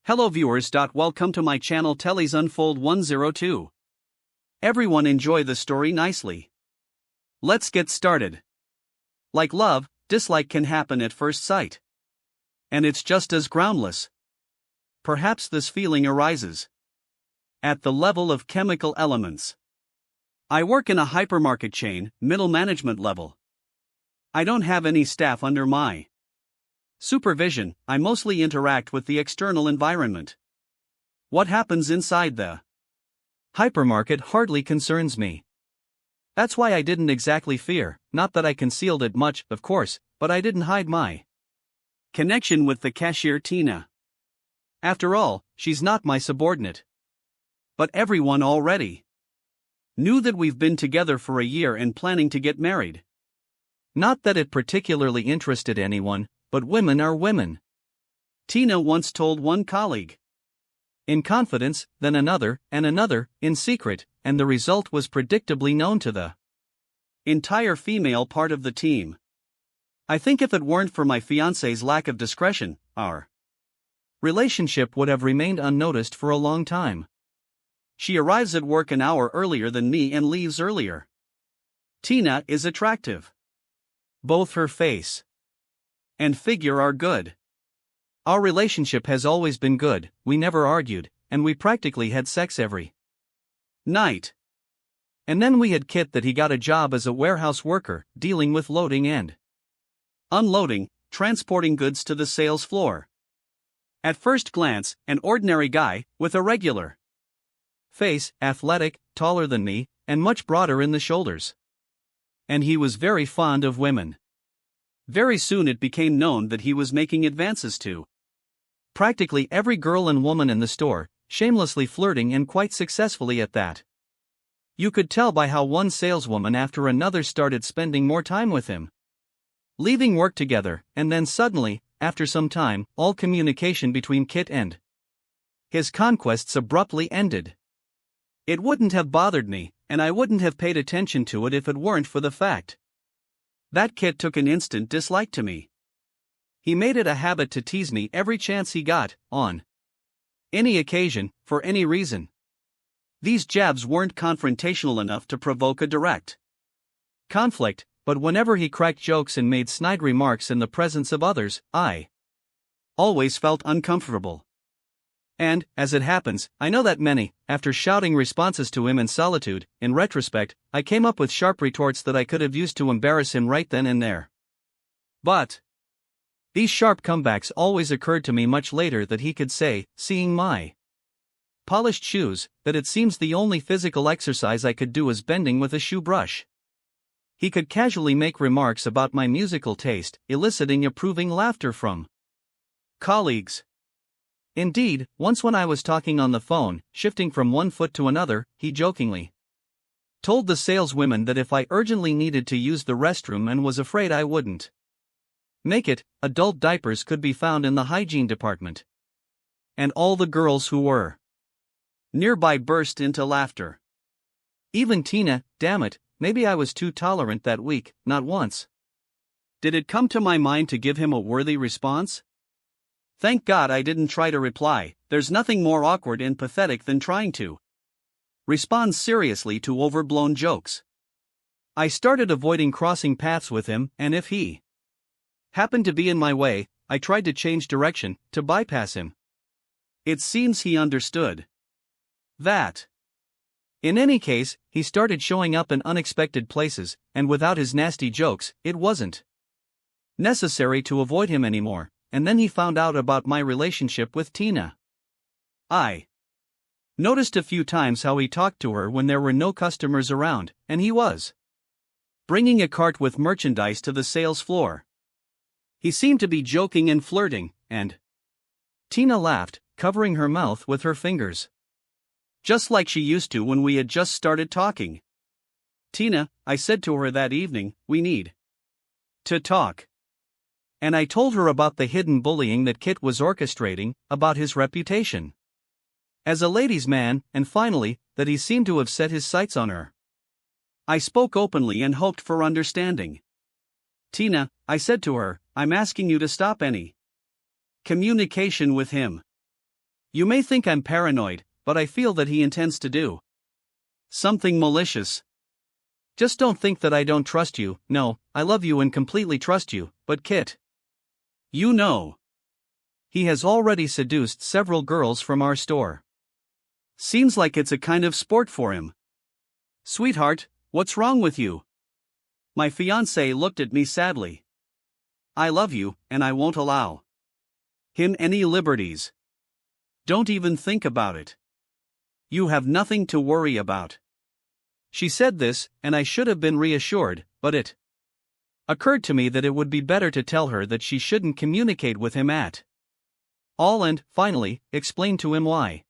Hello viewers. Welcome to my channel Telly's Unfold 102. Everyone enjoy the story nicely. Let's get started. Like love, dislike can happen at first sight. And it's just as groundless. Perhaps this feeling arises at the level of chemical elements. I work in a hypermarket chain, middle management level. I don't have any staff under my supervision. I mostly interact with the external environment. What happens inside the hypermarket hardly concerns me. That's why I didn't exactly fear, not that I concealed it much, of course, but I didn't hide my connection with the cashier Tina. After all, she's not my subordinate. But everyone already knew that we've been together for a year and planning to get married. Not that it particularly interested anyone, but women are women. Tina once told one colleague in confidence, then another, and another, in secret, and the result was predictably known to the entire female part of the team. I think if it weren't for my fiancé's lack of discretion, our relationship would have remained unnoticed for a long time. She arrives at work an hour earlier than me and leaves earlier. Tina is attractive. Both her face and figure are good. Our relationship has always been good, we never argued, and we practically had sex every night. And then we had Kit that he got a job as a warehouse worker, dealing with loading and unloading, transporting goods to the sales floor. At first glance, an ordinary guy, with a regular face, athletic, taller than me, and much broader in the shoulders. And he was very fond of women. Very soon it became known that he was making advances to practically every girl and woman in the store, shamelessly flirting and quite successfully at that. You could tell by how one saleswoman after another started spending more time with him, leaving work together, and then suddenly, after some time, all communication between Kit and his conquests abruptly ended. It wouldn't have bothered me, and I wouldn't have paid attention to it if it weren't for the fact that Kit took an instant dislike to me. He made it a habit to tease me every chance he got, on any occasion, for any reason. These jabs weren't confrontational enough to provoke a direct conflict, but whenever he cracked jokes and made snide remarks in the presence of others, I always felt uncomfortable. And, as it happens, I know that many, after shouting responses to him in solitude, in retrospect, I came up with sharp retorts that I could have used to embarrass him right then and there. But these sharp comebacks always occurred to me much later that he could say, seeing my polished shoes, that it seems the only physical exercise I could do is bending with a shoe brush. He could casually make remarks about my musical taste, eliciting approving laughter from colleagues. Indeed, once when I was talking on the phone, shifting from one foot to another, he jokingly told the saleswomen that if I urgently needed to use the restroom and was afraid I wouldn't make it, adult diapers could be found in the hygiene department. And all the girls who were nearby burst into laughter. Even Tina, damn it, maybe I was too tolerant that week, not once did it come to my mind to give him a worthy response. Thank God I didn't try to reply. There's nothing more awkward and pathetic than trying to respond seriously to overblown jokes. I started avoiding crossing paths with him, and if he happened to be in my way, I tried to change direction, to bypass him. It seems he understood that. In any case, he started showing up in unexpected places, and without his nasty jokes, it wasn't necessary to avoid him anymore. And then he found out about my relationship with Tina. I noticed a few times how he talked to her when there were no customers around, and he was bringing a cart with merchandise to the sales floor. He seemed to be joking and flirting, and Tina laughed, covering her mouth with her fingers. Just like she used to when we had just started talking. Tina, I said to her that evening, we need to talk. And I told her about the hidden bullying that Kit was orchestrating, about his reputation as a ladies' man, and finally, that he seemed to have set his sights on her. I spoke openly and hoped for understanding. Tina, I said to her, I'm asking you to stop any communication with him. You may think I'm paranoid, but I feel that he intends to do something malicious. Just don't think that I don't trust you. No, I love you and completely trust you, but Kit. You know. He has already seduced several girls from our store. Seems like it's a kind of sport for him. Sweetheart, what's wrong with you? My fiancé looked at me sadly. I love you, and I won't allow him any liberties. Don't even think about it. You have nothing to worry about. She said this, and I should have been reassured, but it occurred to me that it would be better to tell her that she shouldn't communicate with him at all and, finally, explain to him why.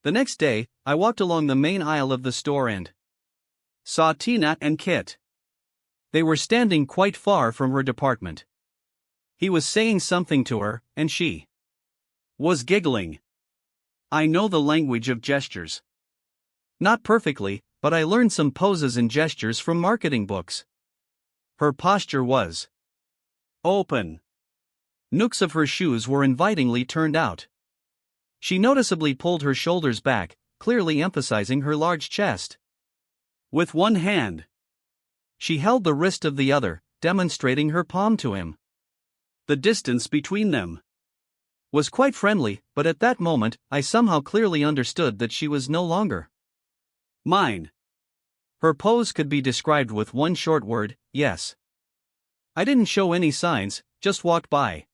The next day, I walked along the main aisle of the store and saw Tina and Kit. They were standing quite far from her department. He was saying something to her, and she was giggling. I know the language of gestures. Not perfectly, but I learned some poses and gestures from marketing books. Her posture was open. Nooks of her shoes were invitingly turned out. She noticeably pulled her shoulders back, clearly emphasizing her large chest. With one hand, she held the wrist of the other, demonstrating her palm to him. The distance between them was quite friendly, but at that moment, I somehow clearly understood that she was no longer mine. Her pose could be described with one short word: yes. I didn't show any signs, just walked by.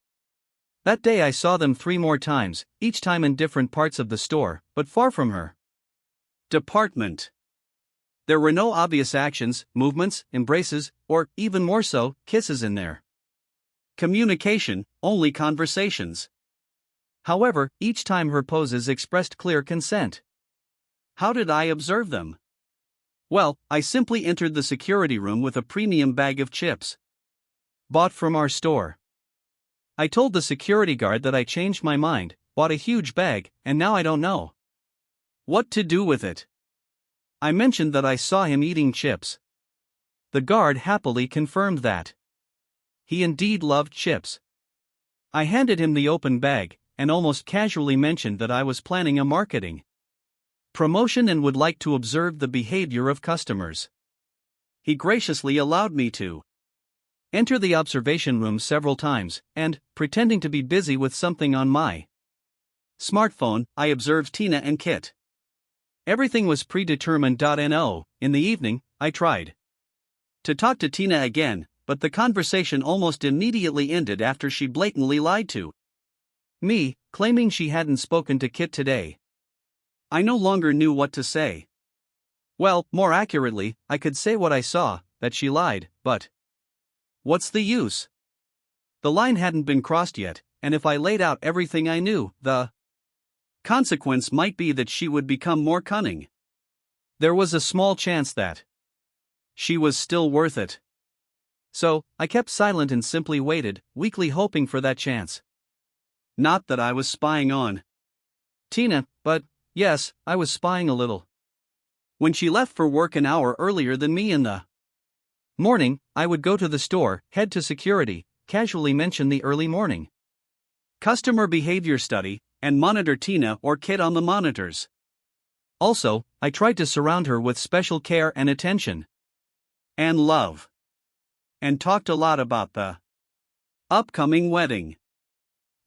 That day I saw them 3 more times, each time in different parts of the store, but far from her department. There were no obvious actions, movements, embraces, or, even more so, kisses in there. Communication, only conversations. However, each time her poses expressed clear consent. How did I observe them? Well, I simply entered the security room with a premium bag of chips bought from our store. I told the security guard that I changed my mind, bought a huge bag, and now I don't know what to do with it. I mentioned that I saw him eating chips. The guard happily confirmed that he indeed loved chips. I handed him the open bag, and almost casually mentioned that I was planning a marketing promotion and would like to observe the behavior of customers. He graciously allowed me to enter the observation room several times, and, pretending to be busy with something on my smartphone, I observed Tina and Kit. Everything was predetermined. No, in the evening, I tried to talk to Tina again, but the conversation almost immediately ended after she blatantly lied to me, claiming she hadn't spoken to Kit today. I no longer knew what to say. Well, more accurately, I could say what I saw, that she lied, but what's the use? The line hadn't been crossed yet, and if I laid out everything I knew, the consequence might be that she would become more cunning. There was a small chance that she was still worth it. So, I kept silent and simply waited, weakly hoping for that chance. Not that I was spying on Tina, but, yes, I was spying a little. When she left for work an hour earlier than me in the morning, I would go to the store, head to security, casually mention the early morning customer behavior study, and monitor Tina or Kit on the monitors. Also, I tried to surround her with special care and attention. And love. And talked a lot about the upcoming wedding.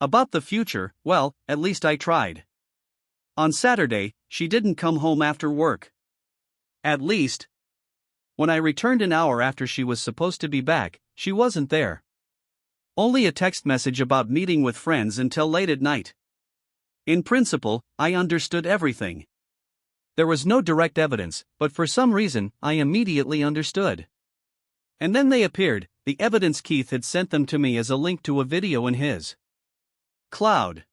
About the future, well, at least I tried. On Saturday, she didn't come home after work. At least, when I returned an hour after she was supposed to be back, she wasn't there. Only a text message about meeting with friends until late at night. In principle, I understood everything. There was no direct evidence, but for some reason, I immediately understood. And then they appeared, the evidence. Keith had sent them to me as a link to a video in his cloud.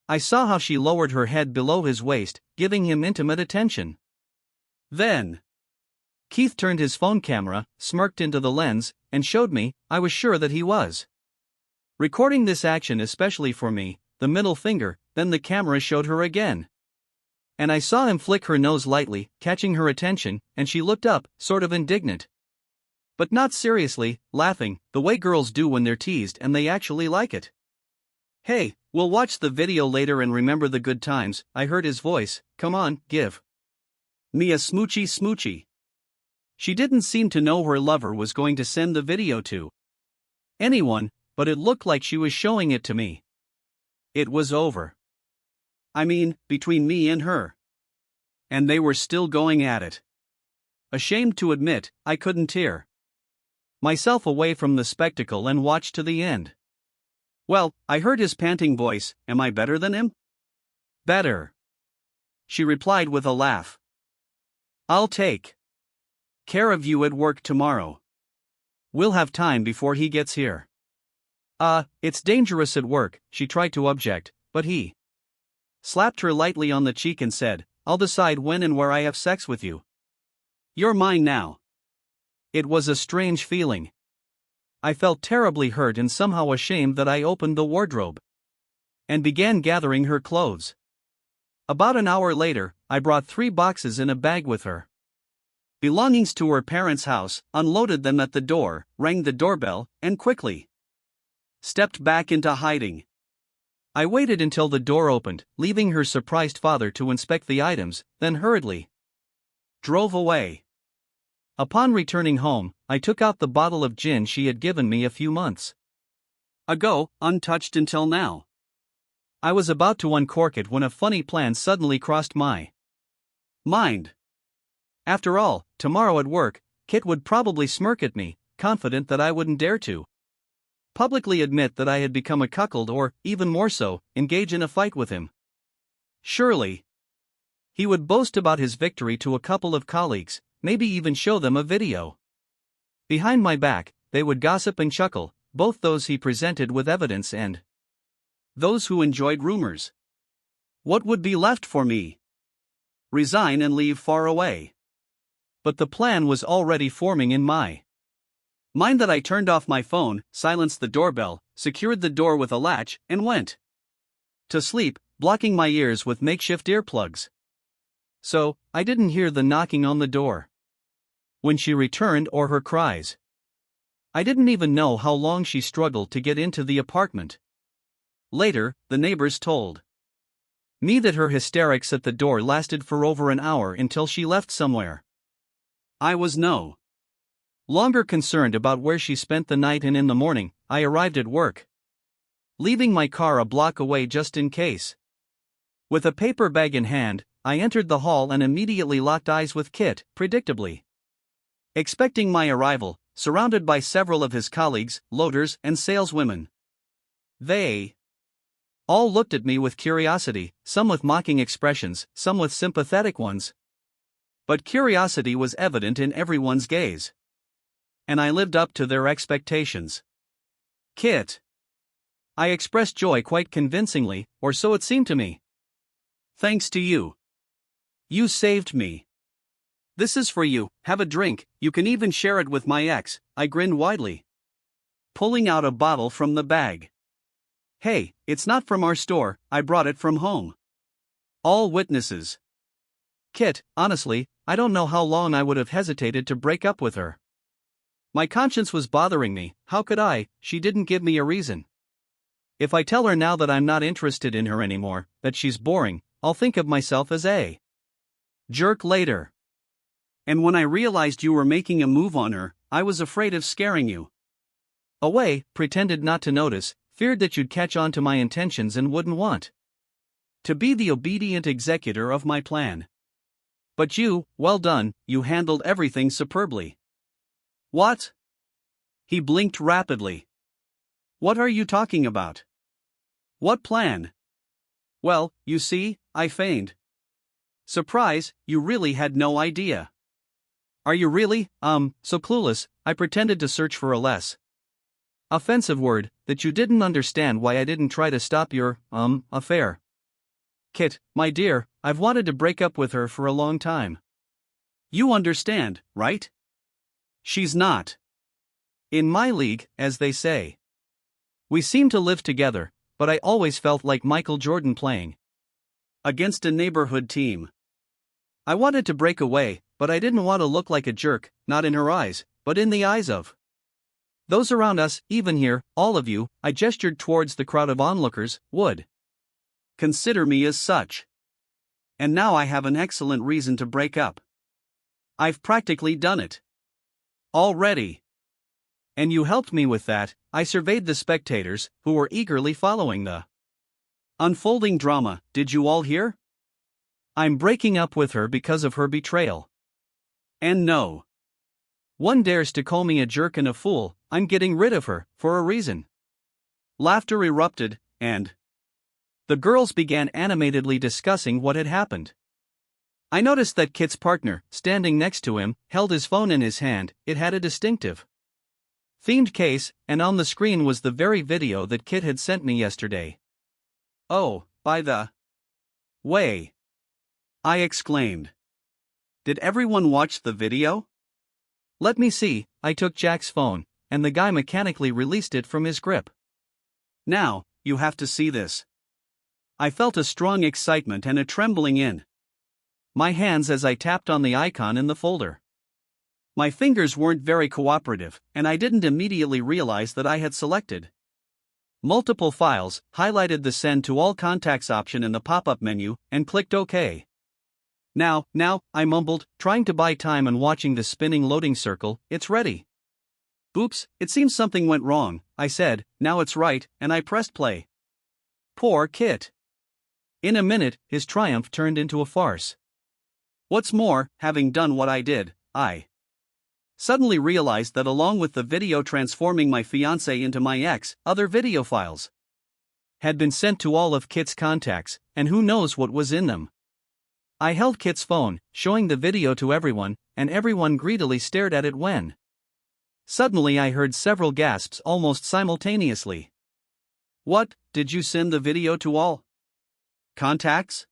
I saw how she lowered her head below his waist, giving him intimate attention. Then Keith turned his phone camera, smirked into the lens, and showed me. I was sure that he was recording this action especially for me, the middle finger. Then the camera showed her again. And I saw him flick her nose lightly, catching her attention, and she looked up, sort of indignant. But not seriously, laughing, the way girls do when they're teased and they actually like it. Hey, we'll watch the video later and remember the good times. I heard his voice. Come on, give me a smoochy smoochy. She didn't seem to know her lover was going to send the video to anyone, but it looked like she was showing it to me. It was over. I mean, between me and her. And they were still going at it. Ashamed to admit, I couldn't tear myself away from the spectacle and watch to the end. Well, I heard his panting voice. Am I better than him? Better, she replied with a laugh. I'll take care of you at work tomorrow. We'll have time before he gets here. It's dangerous at work, she tried to object, but he slapped her lightly on the cheek and said, I'll decide when and where I have sex with you. You're mine now. It was a strange feeling. I felt terribly hurt and somehow ashamed that I opened the wardrobe and began gathering her clothes. About an hour later, I brought 3 boxes in a bag with her belongings to her parents' house, unloaded them at the door, rang the doorbell, and quickly stepped back into hiding. I waited until the door opened, leaving her surprised father to inspect the items, then hurriedly drove away. Upon returning home, I took out the bottle of gin she had given me a few months ago, untouched until now. I was about to uncork it when a funny plan suddenly crossed my mind. After all, tomorrow at work, Kit would probably smirk at me, confident that I wouldn't dare to publicly admit that I had become a cuckold or, even more so, engage in a fight with him. Surely he would boast about his victory to a couple of colleagues, maybe even show them a video. Behind my back, they would gossip and chuckle, both those he presented with evidence and those who enjoyed rumors. What would be left for me? Resign and leave far away. But the plan was already forming in my mind that I turned off my phone, silenced the doorbell, secured the door with a latch, and went to sleep, blocking my ears with makeshift earplugs. So, I didn't hear the knocking on the door when she returned or her cries. I didn't even know how long she struggled to get into the apartment. Later, the neighbors told me that her hysterics at the door lasted for over an hour until she left somewhere. I was no longer concerned about where she spent the night, and in the morning, I arrived at work, leaving my car a block away just in case. With a paper bag in hand, I entered the hall and immediately locked eyes with Kit, predictably expecting my arrival, surrounded by several of his colleagues, loaders, and saleswomen. They all looked at me with curiosity, some with mocking expressions, some with sympathetic ones. But curiosity was evident in everyone's gaze. And I lived up to their expectations. Kit, I expressed joy quite convincingly, or so it seemed to me. Thanks to you. You saved me. This is for you, have a drink, you can even share it with my ex, I grinned widely, pulling out a bottle from the bag. Hey, it's not from our store, I brought it from home. All witnesses. Kit, honestly, I don't know how long I would have hesitated to break up with her. My conscience was bothering me, how could I? She didn't give me a reason. If I tell her now that I'm not interested in her anymore, that she's boring, I'll think of myself as a jerk later. And when I realized you were making a move on her, I was afraid of scaring you away, pretended not to notice, feared that you'd catch on to my intentions and wouldn't want to be the obedient executor of my plan. But you, well done, you handled everything superbly. What? He blinked rapidly. What are you talking about? What plan? Well, you see, I feigned surprise, you really had no idea. Are you really, so clueless? I pretended to search for a less offensive word, that you didn't understand why I didn't try to stop your, affair. Kit, my dear, I've wanted to break up with her for a long time. You understand, right? She's not in my league, as they say. We seem to live together, but I always felt like Michael Jordan playing against a neighborhood team. I wanted to break away, but I didn't want to look like a jerk, not in her eyes, but in the eyes of Those around us, even here, all of you, I gestured towards the crowd of onlookers, would consider me as such. And now I have an excellent reason to break up. I've practically done it already. And you helped me with that. I surveyed the spectators, who were eagerly following the unfolding drama. Did you all hear? I'm breaking up with her because of her betrayal. And no one dares to call me a jerk and a fool. I'm getting rid of her, for a reason. Laughter erupted, and the girls began animatedly discussing what had happened. I noticed that Kit's partner, standing next to him, held his phone in his hand. It had a distinctive themed case, and on the screen was the very video that Kit had sent me yesterday. Oh, by the way, I exclaimed. Did everyone watch the video? Let me see. I took Jack's phone, and the guy mechanically released it from his grip. Now, you have to see this. I felt a strong excitement and a trembling in my hands as I tapped on the icon in the folder. My fingers weren't very cooperative, and I didn't immediately realize that I had selected multiple files, highlighted the Send to All Contacts option in the pop-up menu, and clicked OK. Now, I mumbled, trying to buy time and watching the spinning loading circle. It's ready. Oops, it seems something went wrong, I said. Now it's right, and I pressed play. Poor Kit. In a minute, his triumph turned into a farce. What's more, having done what I did, I suddenly realized that along with the video transforming my fiancée into my ex, other video files had been sent to all of Kit's contacts, and who knows what was in them. I held Kit's phone, showing the video to everyone, and everyone greedily stared at it when suddenly I heard several gasps almost simultaneously. What, did you send the video to all contacts?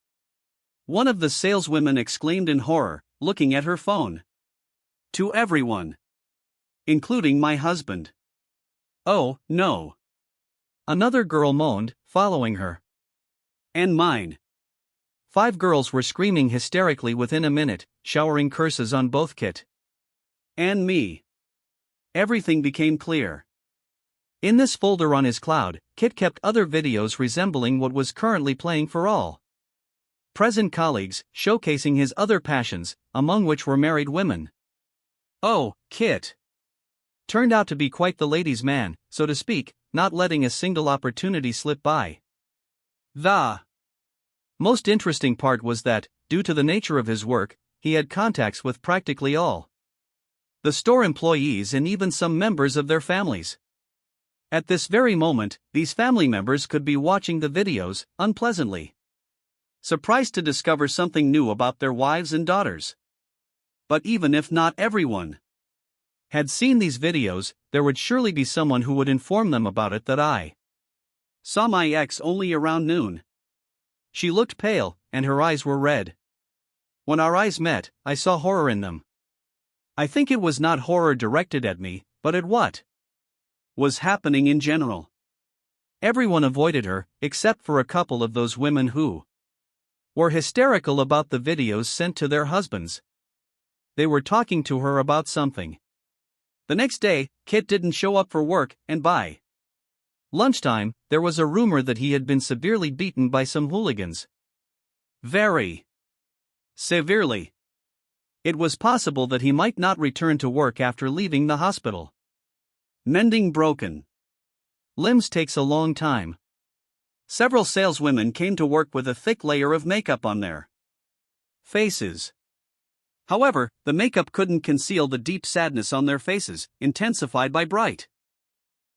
One of the saleswomen exclaimed in horror, looking at her phone. To everyone, including my husband. Oh, no. Another girl moaned, following her. And mine. 5 girls were screaming hysterically within a minute, showering curses on both Kit and me. Everything became clear. In this folder on his cloud, Kit kept other videos resembling what was currently playing for all present colleagues, showcasing his other passions, among which were married women. Oh, Kit turned out to be quite the ladies' man, so to speak, not letting a single opportunity slip by. The most interesting part was that, due to the nature of his work, he had contacts with practically all the store employees and even some members of their families. At this very moment, these family members could be watching the videos, unpleasantly surprised to discover something new about their wives and daughters. But even if not everyone had seen these videos, there would surely be someone who would inform them about it. That I saw my ex only around noon. She looked pale, and her eyes were red. When our eyes met, I saw horror in them. I think it was not horror directed at me, but at what was happening in general. Everyone avoided her, except for a couple of those women who were hysterical about the videos sent to their husbands. They were talking to her about something. The next day, Kit didn't show up for work, and by lunchtime, there was a rumor that he had been severely beaten by some hooligans. Very severely. It was possible that he might not return to work after leaving the hospital. Mending broken limbs takes a long time. Several saleswomen came to work with a thick layer of makeup on their faces. However, the makeup couldn't conceal the deep sadness on their faces, intensified by bright